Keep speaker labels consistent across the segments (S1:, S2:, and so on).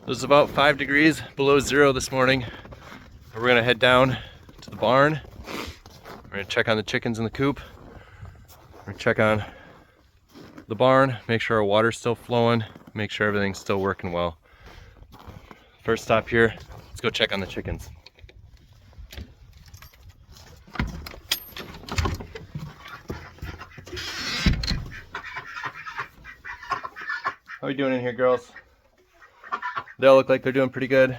S1: It was about 5 degrees below zero this morning. We're gonna head down to the barn. We're gonna check on the chickens in the coop. We're gonna check on the barn, make sure our water's still flowing, make sure everything's still working well. First stop here, let's go check on the chickens. How are we doing in here, girls? They all look like they're doing pretty good. A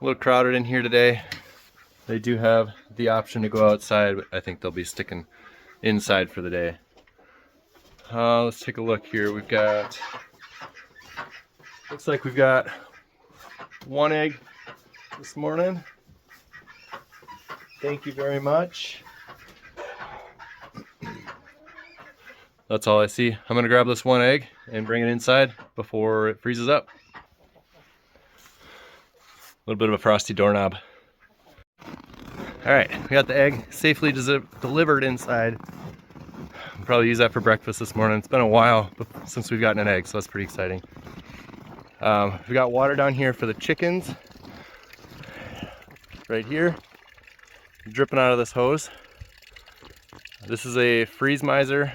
S1: little crowded in here today. They do have the option to go outside, but I think they'll be sticking inside for the day. Let's take a look here. We've got, looks like we've got one egg this morning. Thank you very much. That's all I see. I'm gonna grab this one egg and bring it inside before it freezes up. A little bit of a frosty doorknob. All right, we got the egg safely delivered inside. We'll probably use that for breakfast this morning. It's been a while since we've gotten an egg, so that's pretty exciting. We got water down here for the chickens. Right here, dripping out of this hose. This is a freeze miser.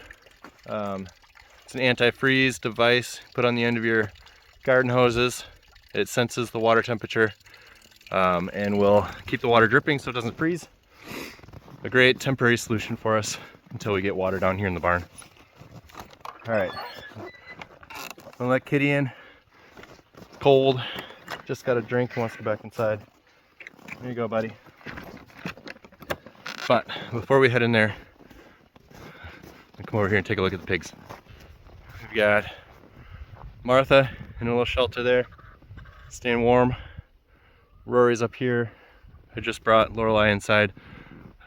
S1: It's an anti-freeze device put on the end of your garden hoses. It senses the water temperature and will keep the water dripping so it doesn't freeze. A great temporary solution for us until we get water down here in the barn. All right, I'm gonna let Kitty in. Cold, just got a drink, wants to go back inside. There you go, buddy. But before we head in there, come over here and take a look at the pigs. We've got Martha in a little shelter there, staying warm. Rory's up here. I just brought Lorelei inside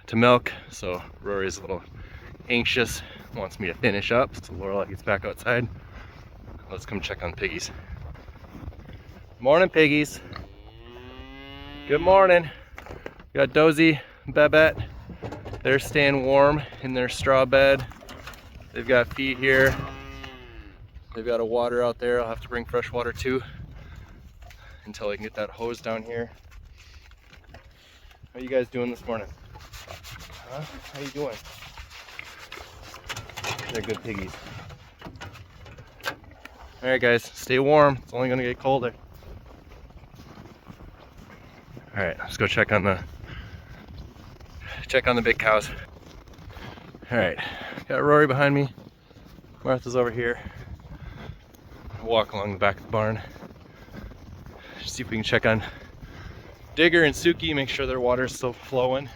S1: to milk, so Rory's a little anxious, wants me to finish up, so Lorelei gets back outside. Let's come check on piggies. Morning, piggies. Good morning. We got Dozy and Babette. They're staying warm in their straw bed. They've got feed here. They've got a water out there. I'll have to bring fresh water too until I can get that hose down here. How you guys doing this morning? Huh? How you doing? They're good piggies. All right, guys, stay warm. It's only gonna get colder. All right, let's go check on the big cows. All right, got Rory behind me. Martha's over here. Walk along the back of the barn. See if we can check on Digger and Suki, make sure their water's still flowing.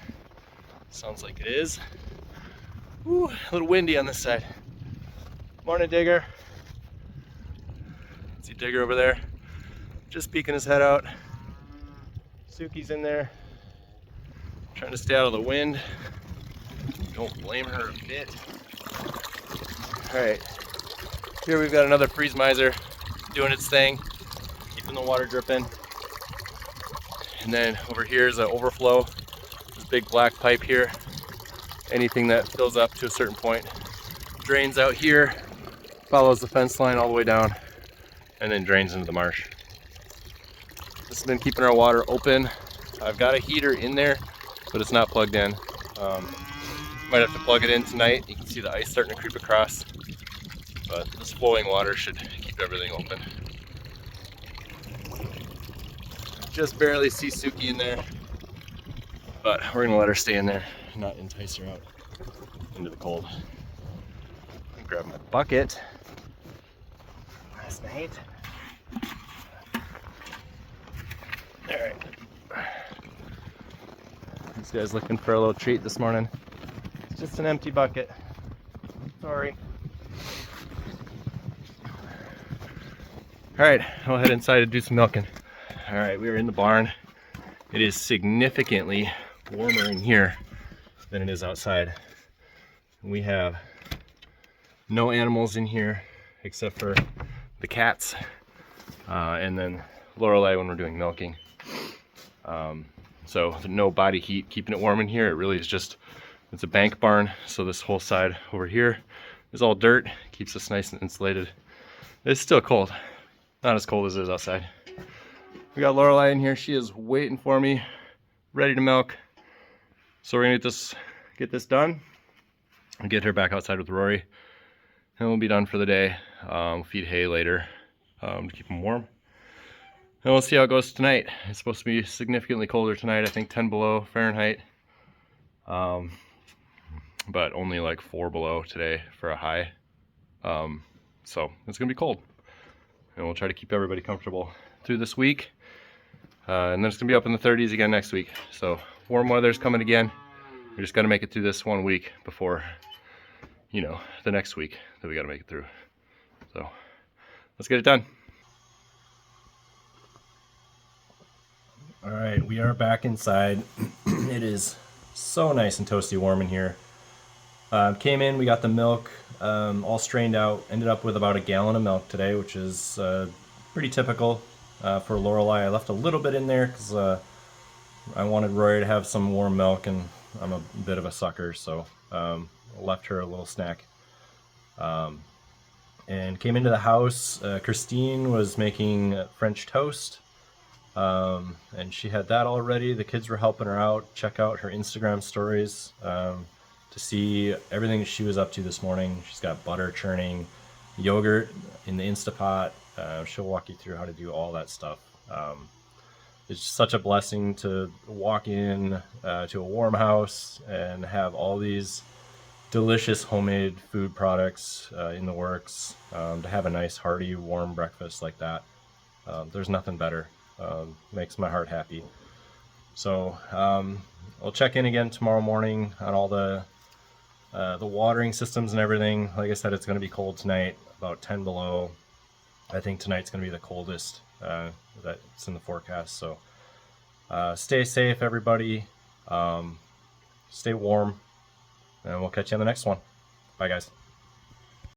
S1: Sounds like it is. Ooh, a little windy on this side. Morning, Digger. See Digger over there, just peeking his head out. Suki's in there, trying to stay out of the wind. Don't blame her a bit. All right, here we've got another freeze miser doing its thing, keeping the water dripping. And then over here is an overflow, this big black pipe here. Anything that fills up to a certain point drains out here, follows the fence line all the way down, and then drains into the marsh. This has been keeping our water open. I've got a heater in there, but it's not plugged in. Might have to plug it in tonight. You can see the ice starting to creep across, but this flowing water should keep everything open. Just barely see Suki in there, but we're gonna let her stay in there and not entice her out into the cold. Grab my bucket. Last night. All right. This guy's looking for a little treat this morning. It's just an empty bucket. Sorry. All right, I'll head inside to do some milking. All right, we are in the barn. It is significantly warmer in here than it is outside. We have no animals in here except for the cats and then Lorelei when we're doing milking. So no body heat keeping it warm in here. It really is just, it's a bank barn, so this whole side over here is all dirt, keeps us nice and insulated. It's still cold. not as cold as it is outside. We got Lorelei in here. She is waiting for me, ready to milk. So we're gonna get this done and get her back outside with Rory, and we'll be done for the day. Feed hay later to keep them warm. And we'll see how it goes tonight. It's supposed to be significantly colder tonight, I think 10 below Fahrenheit. But only like 4 below today for a high. So it's gonna be cold. And we'll try to keep everybody comfortable through this week. And then it's gonna be up in the 30s again next week. So warm weather's coming again. We just gotta make it through this 1 week before, you know, the next week that we gotta make it through. So let's get it done. All right, we are back inside. It is so nice and toasty warm in here. Came in, we got the milk all strained out. Ended up with about a gallon of milk today, which is pretty typical for Lorelei. I left a little bit in there because I wanted Rory to have some warm milk, and I'm a bit of a sucker, so left her a little snack. And came into the house. Christine was making French toast. And she had that already. The kids were helping her out. Check out her Instagram stories to see everything that she was up to this morning. She's got butter churning, yogurt in the Instapot. She'll walk you through how to do all that stuff. It's such a blessing to walk in to a warm house and have all these delicious homemade food products in the works. To have a nice hearty warm breakfast like that, there's nothing better. Makes my heart happy. So I'll check in again tomorrow morning on all the watering systems and everything. Like I said, it's going to be cold tonight, about 10 below. I think tonight's going to be the coldest that's in the forecast. So stay safe, everybody. Stay warm, and we'll catch you on the next one. Bye, guys.